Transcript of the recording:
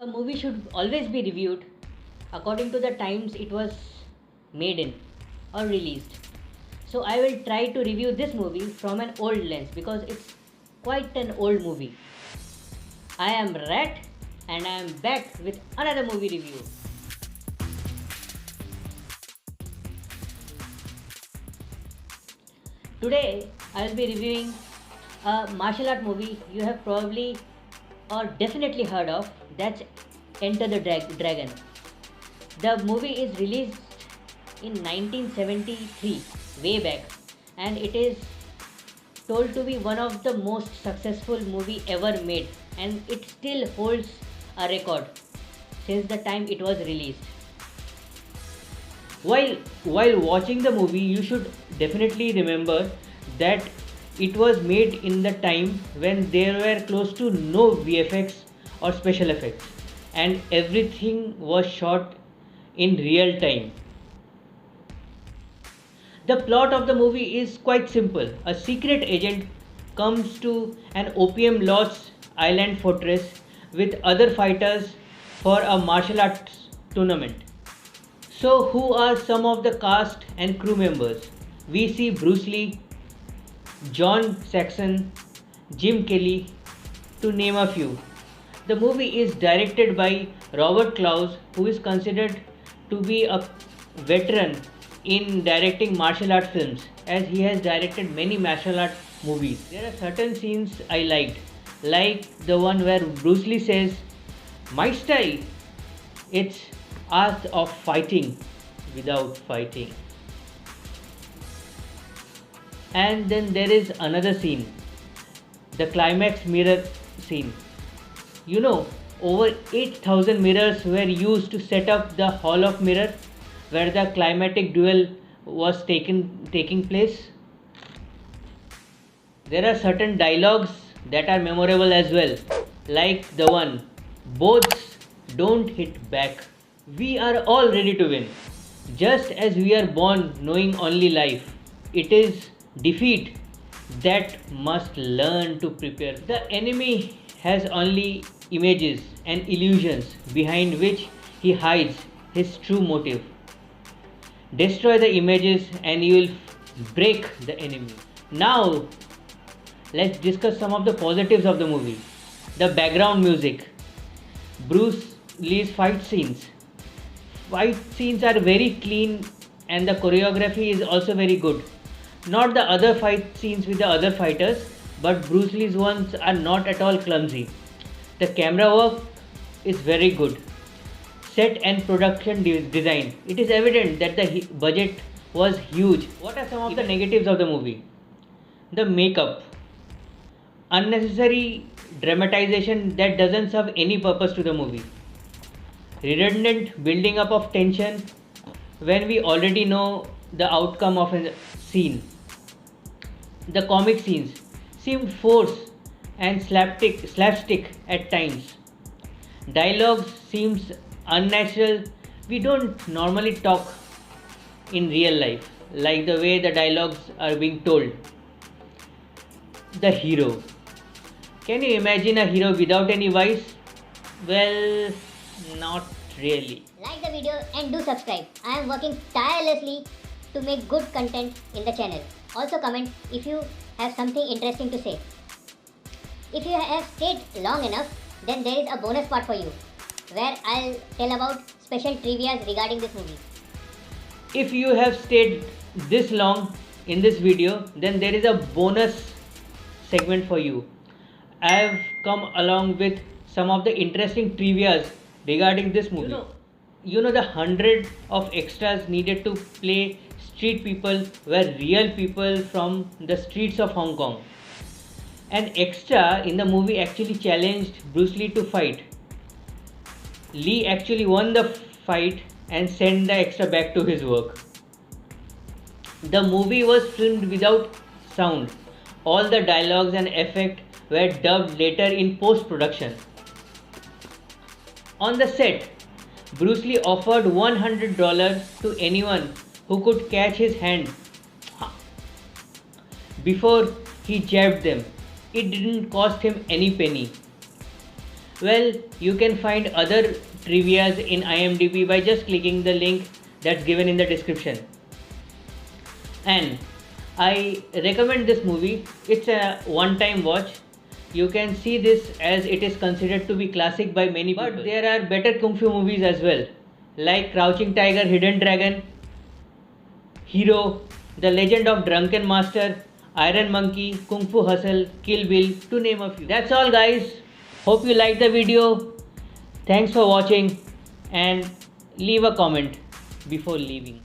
A movie should always be reviewed according to the times it was made in or released. So I will try to review this movie from an old lens because it's quite an old movie. I am Rat and I am back with another movie review. Today I will be reviewing a martial art movie you have probably or definitely heard of. That's Enter the Dragon. The movie is released in 1973, way back, and it is told to be one of the most successful movie ever made, and it still holds a record since the time it was released. While watching the movie, you should definitely remember that it was made in the time when there were close to no VFX or special effects, and everything was shot in real time. The plot of the movie is quite simple. A secret agent comes to an opium lord's island fortress with other fighters for a martial arts tournament. So, who are some of the cast and crew members? We see Bruce Lee, John Saxon, Jim Kelly, to name a few. The movie is directed by Robert Clouse, who is considered to be a veteran in directing martial art films, as he has directed many martial art movies. There are certain scenes I liked, like the one where Bruce Lee says, "My style, it's art of fighting without fighting." And then there is another scene, the climax mirror scene. Over 8,000 mirrors were used to set up the Hall of Mirror where the climatic duel was taking place. There are certain dialogues that are memorable as well, like the one, "Boths don't hit back." We are all ready to win. Just as we are born knowing only life, it is defeat that must learn to prepare. The enemy has only images and illusions behind which he hides his true motive. Destroy the images and you will break the enemy. Now, let's discuss some of the positives of the movie. The background music, Bruce Lee's fight scenes. Fight scenes are very clean and the choreography is also very good. Not the other fight scenes with the other fighters, but Bruce Lee's ones are not at all clumsy. The camera work is very good. Set and production design. It is evident that the budget was huge. What are some of the negatives of the movie? The makeup. Unnecessary dramatization that doesn't serve any purpose to the movie. Redundant building up of tension when we already know the outcome of a scene. The comic scenes seem forced and slapstick at times. Dialogue seems unnatural. We don't normally talk in real life like the way the dialogues are being told. The hero. Can you imagine a hero without any vice? Well, not really. Like the video and do subscribe. I am working tirelessly to make good content in the channel. Also comment if you have something interesting to say. If you have stayed long enough, then there is a bonus part for you where I'll tell about special trivias regarding this movie. If you have stayed this long in this video, then there is a bonus segment for you. I have come along with some of the interesting trivias regarding this movie. The hundred of extras needed to play street people were real people from the streets of Hong Kong. An extra in the movie actually challenged Bruce Lee to fight. Lee actually won the fight and sent the extra back to his work. The movie was filmed without sound. All the dialogues and effects were dubbed later in post production. On the set, Bruce Lee offered $100 to anyone who could catch his hand before he jabbed them. It didn't cost him any penny. Well, you can find other trivias in IMDb by just clicking the link that's given in the description. And I recommend this movie. It's a one-time watch. You can see this as it is considered to be classic by many people. But there are better kung fu movies as well, like Crouching Tiger, Hidden Dragon, Hero, The Legend of Drunken Master, Iron Monkey, Kung Fu Hustle, Kill Bill, to name a few. That's all, guys. Hope you liked the video. Thanks for watching and leave a comment before leaving.